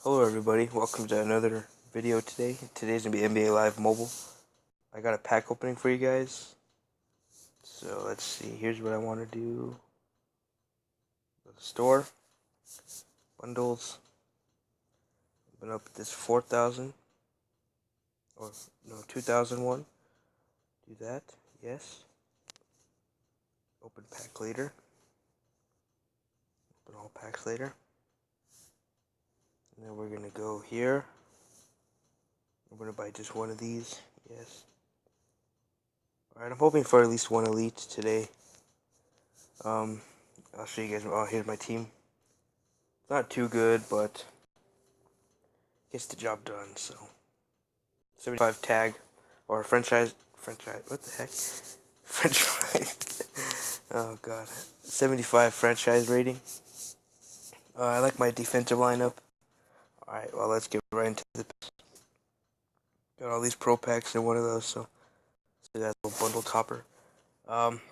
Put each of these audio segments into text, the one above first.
Hello everybody, welcome to another video today. Today's gonna be NBA Live Mobile. I got a pack opening for you guys. So let's see, here's what I want to do. Go to the store, bundles, open up this 4,000, or no, 2001. Do that, yes. Open pack later. Open all packs later. And then we're gonna go here. I'm gonna buy just one of these, yes. Alright, I'm hoping for at least one elite today. I'll show you guys. Oh, here's my team. It's not too good, but gets the job done. So 75 tag or franchise. What the heck? Franchise. Oh god. 75 franchise rating. I like my defensive lineup. All right. Well, let's get right into the. Got all these pro packs in one of those. So that little bundle topper.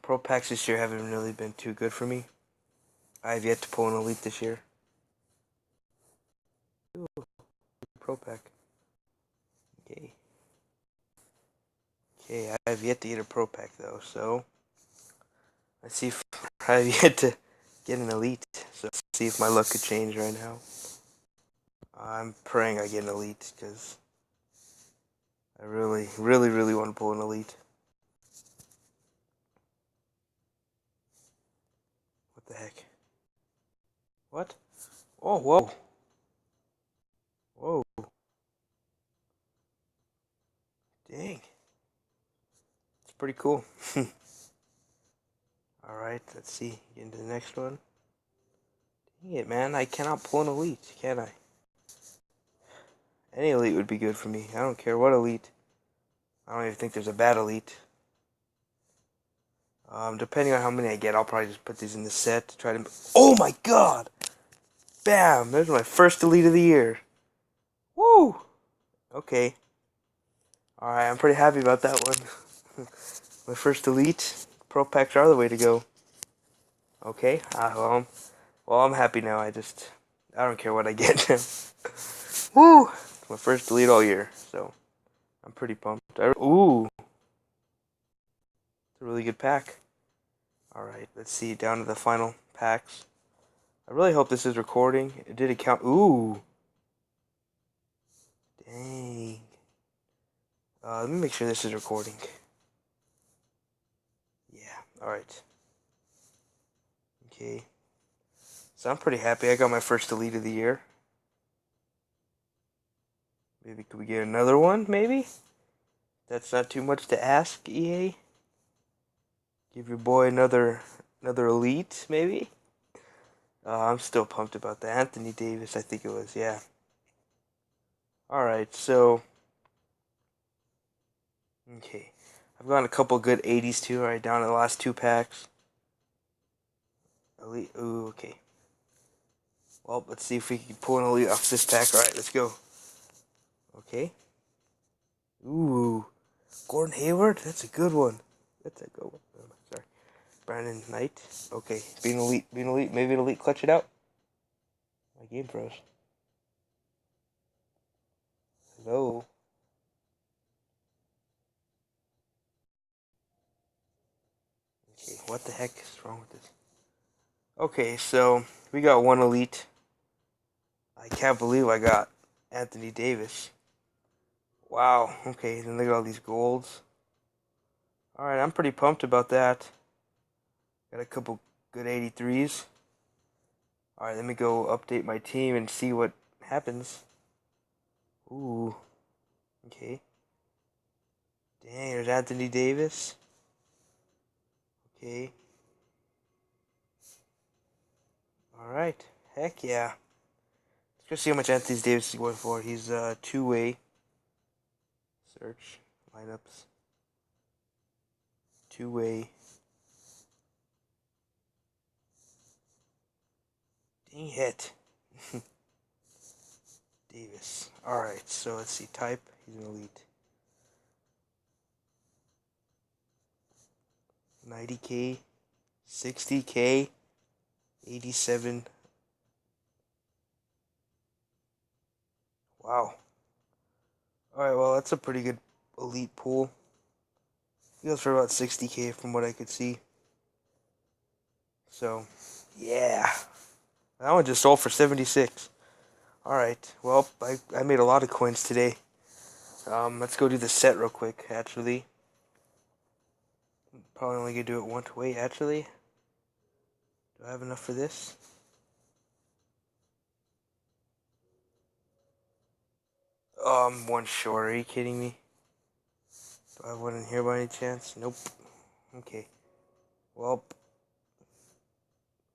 Pro packs this year haven't really been too good for me. I have yet to pull an elite this year. Ooh, pro pack. Okay. Okay, I have yet to get a pro pack though, so let's see if I have yet to get an elite. So let's see if my luck could change right now. I'm praying I get an elite because I really, really, really want to pull an elite. What the heck? What? Oh, whoa. Whoa. Dang. It's pretty cool. Alright, let's see. Get into the next one. Dang it, man. I cannot pull an elite, can I? Any elite would be good for me. I don't care what elite. I don't even think there's a bad elite. Depending on how many I get, I'll probably just put these in the set to try to... Oh my god! Bam! There's my first elite of the year. Woo! Okay. Alright, I'm pretty happy about that one. My first elite. Pro packs are the way to go. Okay. Well, I'm happy now. I don't care what I get. Woo! It's my first elite all year, so I'm pretty pumped. Ooh! It's a really good pack. Alright, let's see. Down to the final packs. I really hope this is recording. It did count. Ooh! Dang. Let me make sure this is recording. Yeah, alright. Okay. So I'm pretty happy. I got my first elite of the year. Maybe could we get another one, maybe? That's not too much to ask, EA. Give your boy another elite, maybe? I'm still pumped about that. Anthony Davis, I think it was, yeah. Alright, so... Okay. I've gotten a couple good 80s too, alright, down to the last two packs. Elite, ooh, okay. Well, let's see if we can pull an elite off this pack. Alright, let's go. Okay. Ooh. Gordon Hayward? That's a good one. That's a good one. Sorry. Brandon Knight. Okay. Being elite. Maybe an elite clutch it out. My game froze. Hello. Okay, what the heck is wrong with this? Okay, so we got one elite. I can't believe I got Anthony Davis. Wow. Okay, then look at all these golds. Alright, I'm pretty pumped about that. Got a couple good 83s. Alright, let me go update my team and see what happens. Ooh. Okay. Dang, there's Anthony Davis. Okay. Alright. Heck yeah. Let's go see how much Anthony Davis is going for. He's two-way. Search. Lineups. Two-way. Dang it. Davis. Alright, so let's see. Type. He's an elite. 90K. 60K. 87. Wow. Alright, well, that's a pretty good elite pool. It goes for about 60K from what I could see. So, yeah. That one just sold for 76. Alright, well, I made a lot of coins today. Let's go do the set real quick, actually. Probably only gonna do it once. Wait, actually, do I have enough for this? I'm one short. Are you kidding me? Do I have one in here by any chance? Nope. Okay. Well,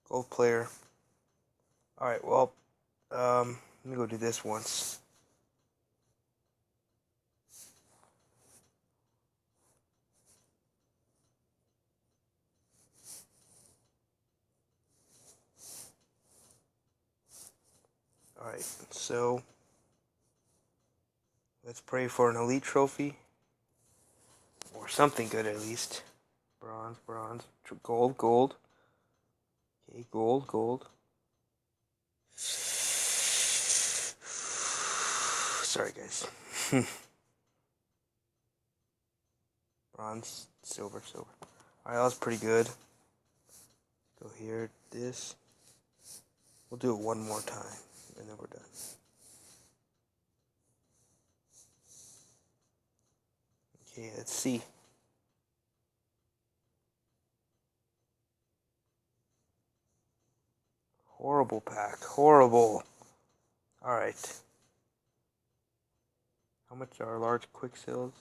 gold player. Alright, well, let me go do this once. Alright, so let's pray for an elite trophy. Or something good at least. Bronze, bronze, gold, gold. Okay, gold, gold. Sorry, guys. Bronze, silver, silver. Alright, that was pretty good. Go here, this. We'll do it one more time, and then we're done. Okay, let's see. Horrible pack. Horrible. Alright. How much are large quick sales?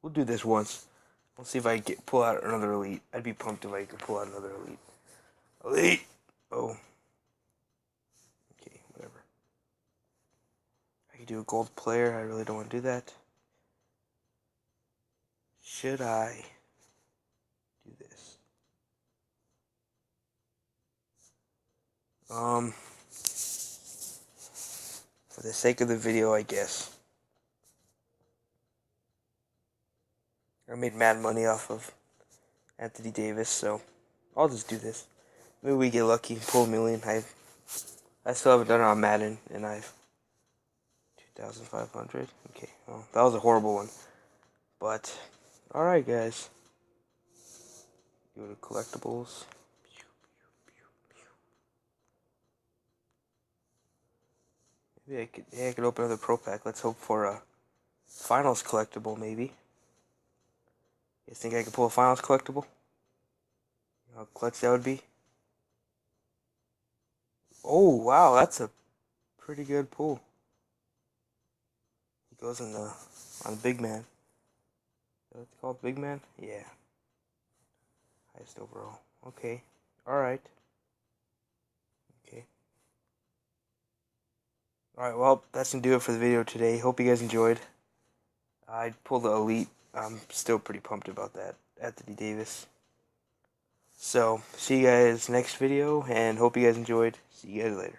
We'll do this once. We'll see if I can pull out another elite. I'd be pumped if I could pull out another elite. Elite! Oh. Okay, whatever. I could do a gold player. I really don't want to do that. Should I do this? For the sake of the video, I guess. I made mad money off of Anthony Davis, so I'll just do this. Maybe we get lucky, pull a million. I still haven't done it on Madden, and I've 2,500. Okay, well, that was a horrible one. But, alright, guys. Go to collectibles. Maybe I could open another pro pack. Let's hope for a finals collectible, maybe. You guys think I could pull a finals collectible? You know how clutch that would be? Oh, wow, that's a pretty good pull. He goes on the big man. Is that what it's called? Big man? Yeah. Highest overall. Okay. Alright. Okay. Alright, well, that's gonna do it for the video today. Hope you guys enjoyed. I pulled the elite. I'm still pretty pumped about that. Anthony Davis. So, see you guys next video, and hope you guys enjoyed. See you guys later.